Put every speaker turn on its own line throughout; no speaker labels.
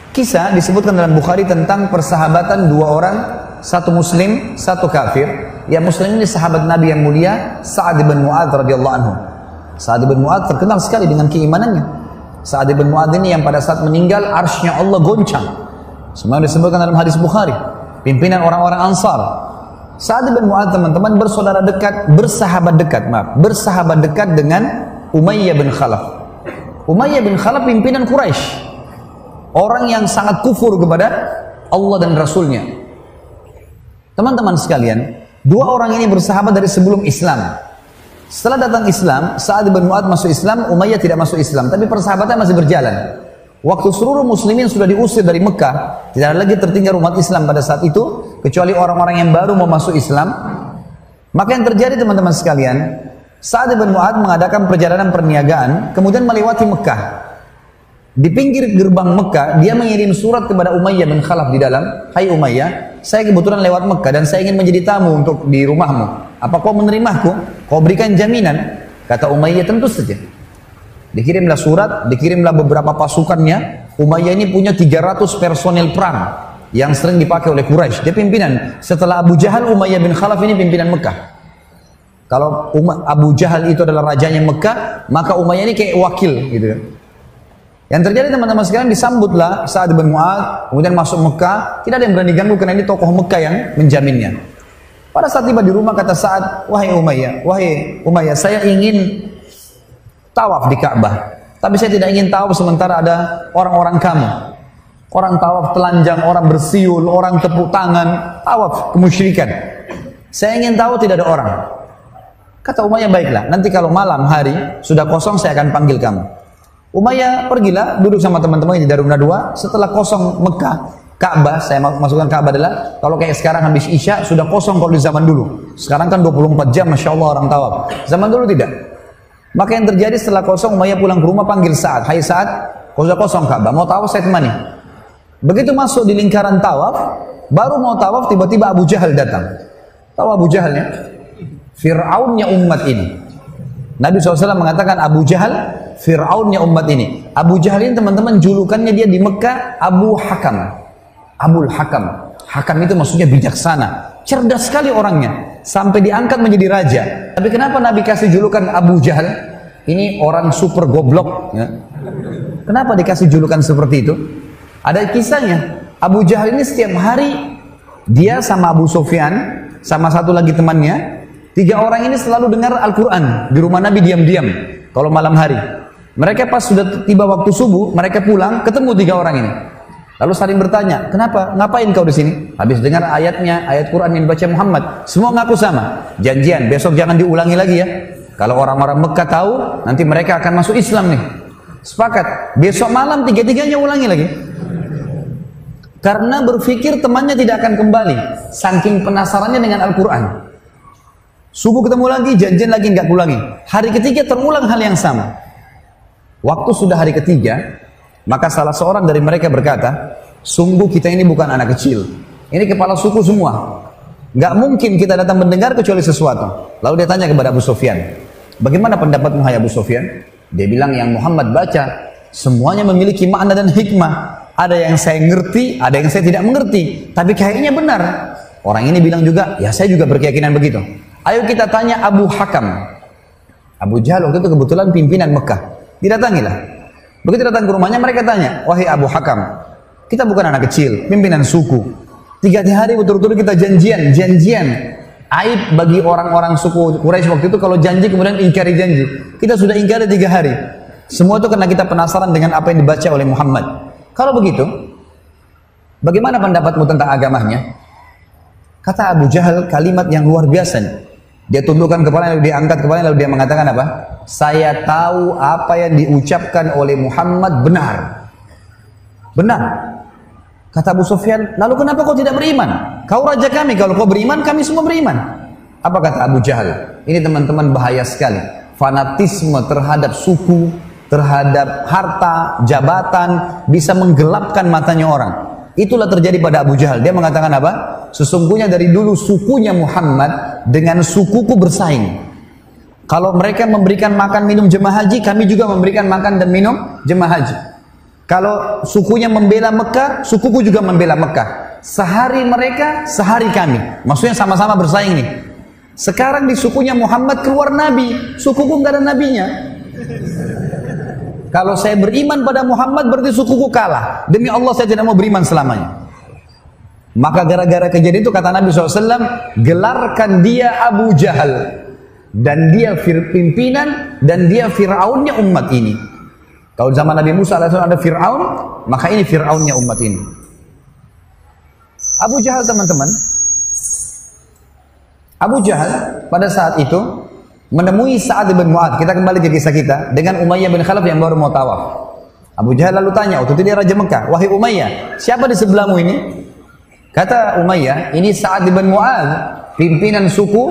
Kisah disebutkan dalam Bukhari tentang persahabatan dua orang, satu muslim, satu kafir. Yang muslim ini sahabat Nabi yang mulia, Sa'ad bin Mu'adz radhiyallahu anhu. Sa'ad bin Mu'adz terkenal sekali dengan keimanannya. Sa'ad bin Mu'adz ini yang pada saat meninggal arsy-Nya Allah goncang. Semua disebutkan dalam hadis Bukhari. Pimpinan orang-orang Ansar. Sa'ad bin Mu'adz teman-teman bersahabat dekat dengan Umayyah bin Khalaf. Umayyah bin Khalaf pimpinan Quraisy. Orang yang sangat kufur kepada Allah dan Rasulnya. Teman-teman sekalian, dua orang ini bersahabat dari sebelum Islam. Setelah datang Islam, Sa'ad bin Mu'adz masuk Islam, Umayyah tidak masuk Islam, tapi persahabatan masih berjalan. Waktu seluruh muslimin sudah diusir dari Mekah, tidak ada lagi tertinggal umat Islam pada saat itu, kecuali orang-orang yang baru mau masuk Islam. Maka yang terjadi teman-teman sekalian, Sa'ad bin Mu'adz mengadakan perjalanan perniagaan, kemudian melewati Mekah. Di pinggir gerbang Mekah, dia mengirim surat kepada Umayyah bin Khalaf di dalam, "Hai Umayyah, saya kebetulan lewat Mekah dan saya ingin menjadi tamu untuk di rumahmu. Apa kau menerimaku? Kau berikan jaminan?" Kata Umayyah, "Tentu saja." Dikirimlah surat, dikirimlah beberapa pasukannya. Umayyah ini punya 300 personel perang yang sering dipakai oleh Quraisy. Dia pimpinan. Setelah Abu Jahal, Umayyah bin Khalaf ini pimpinan Mekah. Kalau Abu Jahal itu adalah rajanya Mekah, maka Umayyah ini kayak wakil gitu. Yang terjadi teman-teman sekalian, disambutlah Sa'ad bin Mu'adz, kemudian masuk Mekah. Tidak ada yang berani ganggu karena ini tokoh Mekah yang menjaminnya. Pada saat tiba di rumah kata Sa'ad, wahai Umayyah, saya ingin tawaf di Ka'bah, tapi saya tidak ingin tawaf sementara ada orang-orang kamu. Orang tawaf telanjang, orang bersiul, orang tepuk tangan, tawaf kemusyrikan. Saya ingin tahu tidak ada orang. Kata Umayyah, baiklah, nanti kalau malam hari sudah kosong saya akan panggil kamu. Umayyah pergilah, duduk sama teman-teman di Darun Nadwa. Setelah kosong Mekah, Ka'bah, saya masukkan Ka'bah adalah, kalau kayak sekarang habis Isya, sudah kosong kalau di zaman dulu. Sekarang kan 24 jam, Masya Allah orang tawaf. Zaman dulu tidak. Maka yang terjadi setelah kosong, Umayyah pulang ke rumah, panggil Sa'ad. Hai Sa'ad, kau sudah kosong Ka'bah, mau tawaf saya temani. Begitu masuk di lingkaran tawaf, baru mau tawaf, tiba-tiba Abu Jahal datang. Tahu Abu Jahalnya? Fir'aunnya umat ini. Nabi SAW mengatakan Abu Jahal, Fir'aunnya umat ini. Abu Jahal ini teman-teman julukannya dia di Mekah Abu Hakam. Abul Hakam. Hakam itu maksudnya bijaksana. Cerdas sekali orangnya. Sampai diangkat menjadi raja. Tapi kenapa Nabi kasih julukan Abu Jahal? Ini orang super goblok. Ya. Kenapa dikasih julukan seperti itu? Ada kisahnya. Abu Jahal ini setiap hari dia sama Abu Sufyan, sama satu lagi temannya, 3 orang ini selalu dengar Al-Quran di rumah Nabi diam-diam kalau malam hari. Mereka pas sudah tiba waktu subuh, mereka pulang, ketemu 3 orang ini. Lalu saling bertanya, kenapa? Ngapain kau di sini? Habis dengar ayatnya, ayat Quran yang dibaca Muhammad. Semua ngaku sama. Janjian, besok jangan diulangi lagi ya. Kalau orang-orang Mekah tahu, nanti mereka akan masuk Islam nih. Sepakat. Besok malam 3-3-nya ulangi lagi. Karena berpikir temannya tidak akan kembali. Saking penasarannya dengan Al-Quran. Subuh ketemu lagi, janjian lagi, nggak ulangi. Hari ketiga terulang hal yang sama. Waktu sudah hari ketiga, maka salah seorang dari mereka berkata, sungguh kita ini bukan anak kecil. Ini kepala suku semua. Nggak mungkin kita datang mendengar kecuali sesuatu. Lalu dia tanya kepada Abu Sufyan, bagaimana pendapatmu hai Abu Sufyan? Dia bilang yang Muhammad baca, semuanya memiliki makna dan hikmah. Ada yang saya ngerti, ada yang saya tidak mengerti. Tapi kayaknya benar. Orang ini bilang juga, ya saya juga berkeyakinan begitu. Ayo kita tanya Abu Hakam. Abu Jahal waktu itu kebetulan pimpinan Mekah. Didatangilah. Begitu datang ke rumahnya, mereka tanya, wahai Abu Hakam, kita bukan anak kecil, pimpinan suku. 3 hari betul-betul kita janjian. Aib bagi orang-orang suku Quraisy waktu itu kalau janji kemudian ingkari janji. Kita sudah ingkari 3 hari. Semua itu karena kita penasaran dengan apa yang dibaca oleh Muhammad. Kalau begitu, bagaimana pendapatmu tentang agamanya? Kata Abu Jahal kalimat yang luar biasa. Dia tundukkan kepalanya, lalu dia angkat kepalanya, lalu dia mengatakan apa? Saya tahu apa yang diucapkan oleh Muhammad benar. Benar. Kata Abu Sufyan, lalu kenapa kau tidak beriman? Kau raja kami, kalau kau beriman, kami semua beriman. Apa kata Abu Jahal? Ini teman-teman bahaya sekali. Fanatisme terhadap suku, terhadap harta, jabatan, bisa menggelapkan matanya orang. Itulah terjadi pada Abu Jahal. Dia mengatakan apa? Sesungguhnya dari dulu sukunya Muhammad dengan sukuku bersaing. Kalau mereka memberikan makan minum jemaah haji, kami juga memberikan makan dan minum jemaah haji. Kalau sukunya membela Mekah, sukuku juga membela Mekah. Sehari mereka, sehari kami. Maksudnya sama-sama bersaing nih. Sekarang di sukunya Muhammad keluar Nabi, sukuku nggak ada nabinya. Kalau saya beriman pada Muhammad berarti sukuku kalah. Demi Allah saya tidak mau beriman selamanya. Maka gara-gara kejadian itu kata Nabi SAW, gelarkan dia Abu Jahal. Dan dia pimpinan dan dia Fir'aunnya umat ini. Kalau zaman Nabi Musa AS ada Fir'aun, maka ini Fir'aunnya umat ini. Abu Jahal teman-teman, Abu Jahal pada saat itu menemui Sa'ad bin Mu'adz. Kita kembali ke kisah kita dengan Umayyah bin Khalaf yang baru mau tawaf. Abu Jahal lalu tanya, waktu itu dia Raja Mekah, wahai Umayyah, siapa di sebelahmu ini? Kata Umayyah, ini Sa'ad bin Mu'adz, pimpinan suku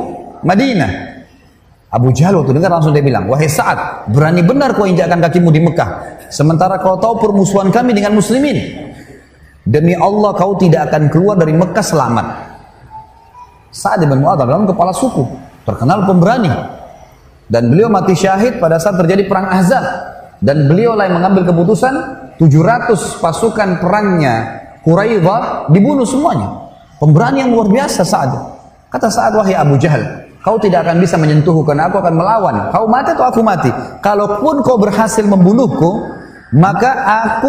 Madinah. Abu Jahal waktu dengar langsung dia bilang, wahai Sa'ad, berani benar kau injakkan kakimu di Mekah, sementara kau tahu permusuhan kami dengan muslimin. Demi Allah kau tidak akan keluar dari Mekah selamat. Sa'ad bin Mu'adz adalah kepala suku, terkenal pemberani. Dan beliau mati syahid pada saat terjadi perang Ahzab. Dan beliau lah yang mengambil keputusan 700 pasukan perangnya Quraidah dibunuh semuanya. Pemberani yang luar biasa Sa'ad. Kata Sa'ad, wahai Abu Jahal, kau tidak akan bisa menyentuhku karena aku akan melawan. Kau mati atau aku mati. Kalaupun kau berhasil membunuhku, maka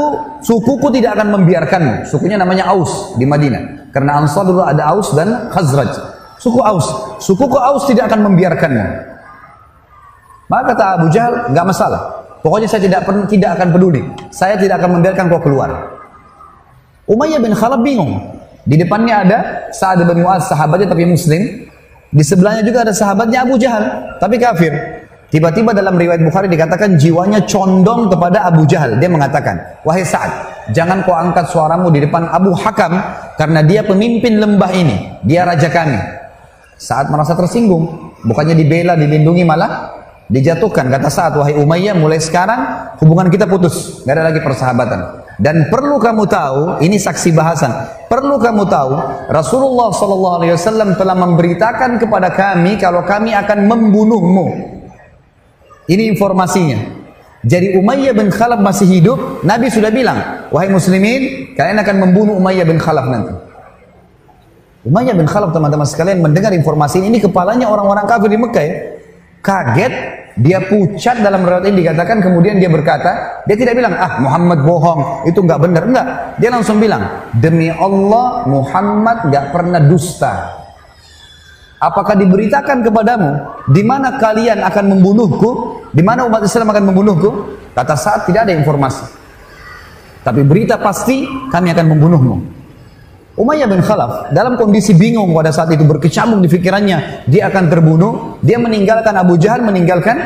sukuku tidak akan membiarkanmu. Sukunya namanya Aus di Madinah. Karena Ansar dulu ada Aus dan Khazraj. Suku Aus. Sukuku Aus tidak akan membiarkanmu. Maka kata Abu Jahal, nggak masalah. Pokoknya saya tidak akan peduli. Saya tidak akan membiarkan kau keluar. Umayyah bin Khalaf bingung. Di depannya ada Sa'ad bin Mu'adz, sahabatnya tapi Muslim. Di sebelahnya juga ada sahabatnya Abu Jahal, tapi kafir. Tiba-tiba dalam riwayat Bukhari dikatakan jiwanya condong kepada Abu Jahal. Dia mengatakan, wahai Sa'ad, jangan kau angkat suaramu di depan Abu Hakam, karena dia pemimpin lembah ini. Dia raja kami. Sa'ad merasa tersinggung. Bukannya dibela, dilindungi, malah dijatuhkan. Kata Sa'ad, wahai Umayyah, mulai sekarang hubungan kita putus. Gak ada lagi persahabatan. Dan perlu kamu tahu, ini saksi bahasan. Perlu kamu tahu, Rasulullah SAW telah memberitakan kepada kami kalau kami akan membunuhmu. Ini informasinya. Jadi Umayyah bin Khalaf masih hidup. Nabi sudah bilang, wahai muslimin, kalian akan membunuh Umayyah bin Khalaf nanti. Umayyah bin Khalaf, teman-teman sekalian, mendengar informasi ini kepalanya orang-orang kafir di Mekah ya. Kaget. Dia pucat, dalam riwayat ini dikatakan, kemudian dia berkata, dia tidak bilang, Muhammad bohong, itu nggak benar, enggak. Dia langsung bilang, demi Allah Muhammad nggak pernah dusta. Apakah diberitakan kepadamu di mana kalian akan membunuhku, di mana umat Islam akan membunuhku? Kata Sa'ad, tidak ada informasi. Tapi berita pasti kami akan membunuhmu. Umayyah bin Khalaf dalam kondisi bingung pada saat itu, berkecamuk di pikirannya dia akan terbunuh. Dia meninggalkan Abu Jahal, meninggalkan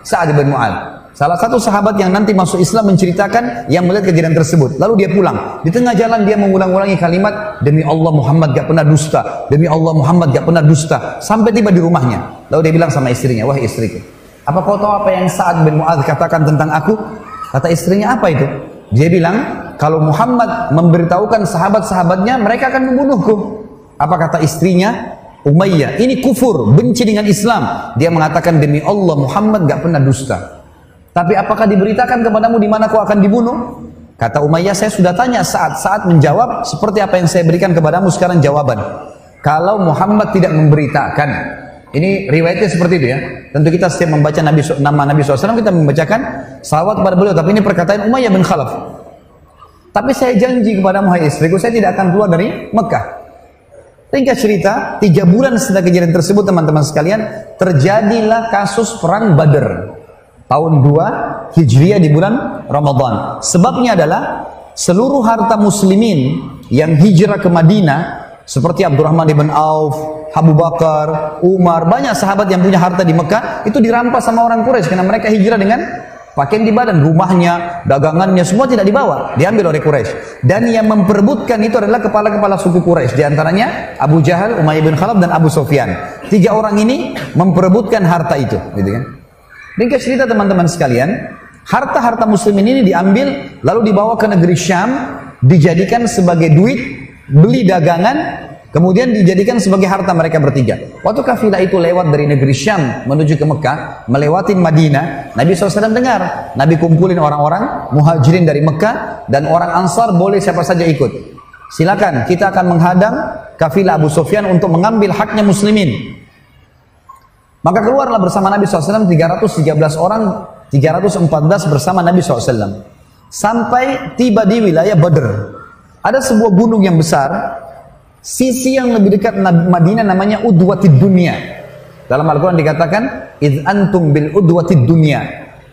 Sa'ad bin Mu'adz. Salah satu sahabat yang nanti masuk Islam menceritakan yang melihat kejadian tersebut. Lalu dia pulang. Di tengah jalan dia mengulang-ulangi kalimat, demi Allah Muhammad gak pernah dusta, demi Allah Muhammad gak pernah dusta. Sampai tiba di rumahnya. Lalu dia bilang sama istrinya, wahai istriku, apa kau tahu apa yang Sa'ad bin Mu'adz katakan tentang aku? Kata istrinya, apa itu? Dia bilang, kalau Muhammad memberitahukan sahabat-sahabatnya, mereka akan membunuhku. Apa kata istrinya? Umayyah, ini kufur, benci dengan Islam. Dia mengatakan, demi Allah Muhammad gak pernah dusta. Tapi apakah diberitakan kepadamu di mana kau akan dibunuh? Kata Umayyah, saya sudah tanya saat menjawab seperti apa yang saya berikan kepadamu sekarang jawaban. Kalau Muhammad tidak memberitakan. Ini riwayatnya seperti itu ya. Tentu kita setiap membaca nama Nabi SAW, kita membacakan salawat kepada beliau. Tapi ini perkataan Umayyah bin Khalaf. Tapi saya janji kepadamu, hai istriku, saya tidak akan keluar dari Mekah. Ringkas cerita, 3 bulan setelah kejadian tersebut, teman-teman sekalian, terjadilah kasus perang Badr. Tahun 2 Hijriah di bulan Ramadan. Sebabnya adalah seluruh harta muslimin yang hijrah ke Madinah, seperti Abdurrahman ibn Auf, Abu Bakar, Umar, banyak sahabat yang punya harta di Mekah, itu dirampas sama orang Quraisy karena mereka hijrah dengan pakaian di badan, rumahnya, dagangannya, semua tidak dibawa, diambil oleh Quraisy. Dan yang memperebutkan itu adalah kepala-kepala suku Quraisy, diantaranya Abu Jahal, Umayyah bin Khalaf, dan Abu Sufyan. 3 orang ini memperebutkan harta itu, gitu kan? Ringkas cerita teman-teman sekalian, harta-harta muslimin ini diambil, lalu dibawa ke negeri Syam, dijadikan sebagai duit, beli dagangan, Kemudian dijadikan sebagai harta mereka bertiga. Waktu kafilah itu lewat dari negeri Syam menuju ke Mekah, melewati Madinah, Nabi SAW dengar. Nabi kumpulin orang-orang muhajirin dari Mekah dan orang Ansar, boleh siapa saja ikut. Silakan, kita akan menghadang kafilah Abu Sufyan untuk mengambil haknya muslimin. Maka keluarlah bersama Nabi SAW 313 orang, 314 bersama Nabi SAW. Sampai tiba di wilayah Badr. Ada sebuah gunung yang besar. Sisi yang lebih dekat Madinah namanya Udwatid Dunya. Dalam Al-Quran dikatakan, "Idh antum bil udwatid dunya."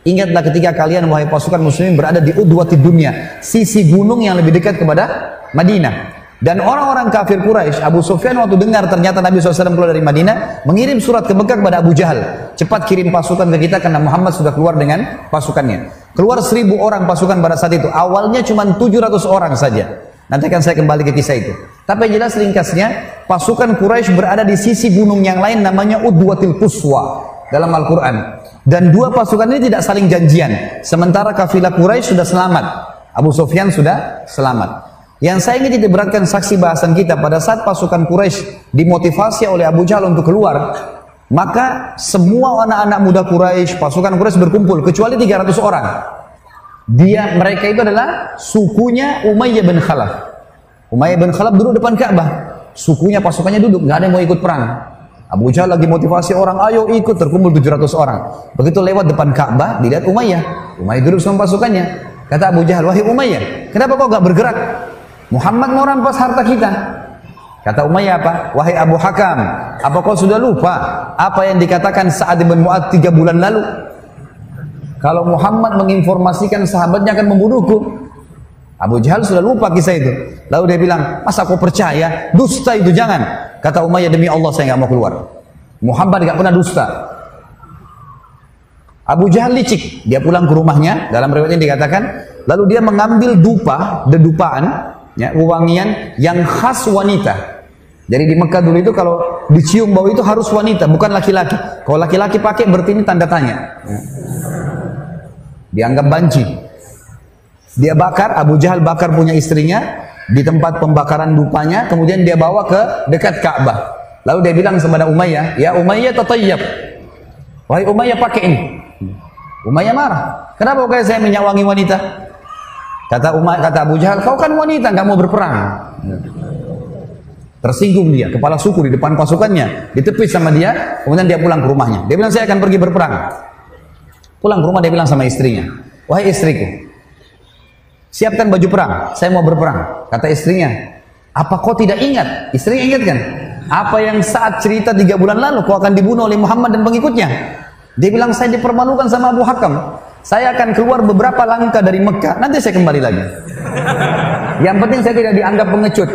Ingatlah ketika kalian wahai pasukan muslimin berada di Udwatid Dunya, sisi gunung yang lebih dekat kepada Madinah. Dan orang-orang kafir Quraisy, Abu Sufyan waktu dengar ternyata Nabi SAW keluar dari Madinah, mengirim surat ke Mekah kepada Abu Jahal, cepat kirim pasukan ke kita karena Muhammad sudah keluar dengan pasukannya. Keluar 1000 orang pasukan pada saat itu. Awalnya cuma 700 orang saja. Nanti akan saya kembali ke kisah itu. Tapi jelas ringkasnya, pasukan Quraisy berada di sisi gunung yang lain namanya Udwatil Quswa dalam Al-Quran. Dan dua pasukan ini tidak saling janjian. Sementara kafilah Quraisy sudah selamat. Abu Sufyan sudah selamat. Yang saya ingin diberatkan saksi bahasan kita, pada saat pasukan Quraisy dimotivasi oleh Abu Jahal untuk keluar, maka semua anak-anak muda Quraisy, pasukan Quraisy berkumpul, kecuali 300 orang. Mereka itu adalah sukunya Umayyah bin Khalaf. Umayyah bin Khalaf duduk depan Ka'bah. Sukunya, pasukannya duduk, nggak ada yang mau ikut perang. Abu Jahal lagi motivasi orang, ayo ikut, terkumpul 700 orang. Begitu lewat depan Ka'bah, dilihat Umayyah. Umayyah duduk sama pasukannya. Kata Abu Jahal, wahai Umayyah, kenapa kau gak bergerak? Muhammad mau rampas harta kita. Kata Umayyah apa? Wahai Abu Hakam, apa kau sudah lupa apa yang dikatakan Sa'ad bin Mu'adz 3 bulan lalu? Kalau Muhammad menginformasikan sahabatnya akan membunuhku. Abu Jahal sudah lupa kisah itu. Lalu dia bilang, masa kau percaya? Dusta itu, jangan. Kata Umayyah, demi Allah saya nggak mau keluar. Muhammad nggak pernah dusta. Abu Jahal licik. Dia pulang ke rumahnya. Dalam riwayat ini dikatakan, lalu dia mengambil dedupaan, ya, wewangian yang khas wanita. Jadi di Mekah dulu itu kalau dicium bau itu harus wanita, bukan laki-laki. Kalau laki-laki pakai berarti ini tanda tanya. Dianggap banci. Dia bakar, Abu Jahal bakar punya istrinya di tempat pembakaran dupanya, kemudian dia bawa ke dekat Ka'bah. Lalu dia bilang kepada Umayyah, ya Umayyah tatayyab. Wahai Umayyah, pakai ini. Umayyah marah. Kenapa kayak saya menyawangi wanita? Kata Abu Jahal, kau kan wanita, nggak mau berperang. Tersinggung dia, kepala suku di depan pasukannya, ditepis sama dia, kemudian dia pulang ke rumahnya. Dia bilang, saya akan pergi berperang. Pulang ke rumah dia bilang sama istrinya, wahai istriku, siapkan baju perang, saya mau berperang. Kata istrinya, apa kau tidak ingat? Istrinya ingat kan? Apa yang saat cerita 3 bulan lalu kau akan dibunuh oleh Muhammad dan pengikutnya? Dia bilang, saya dipermalukan sama Abu Hakam. Saya akan keluar beberapa langkah dari Mekah, nanti saya kembali lagi. Yang penting saya tidak dianggap pengecut.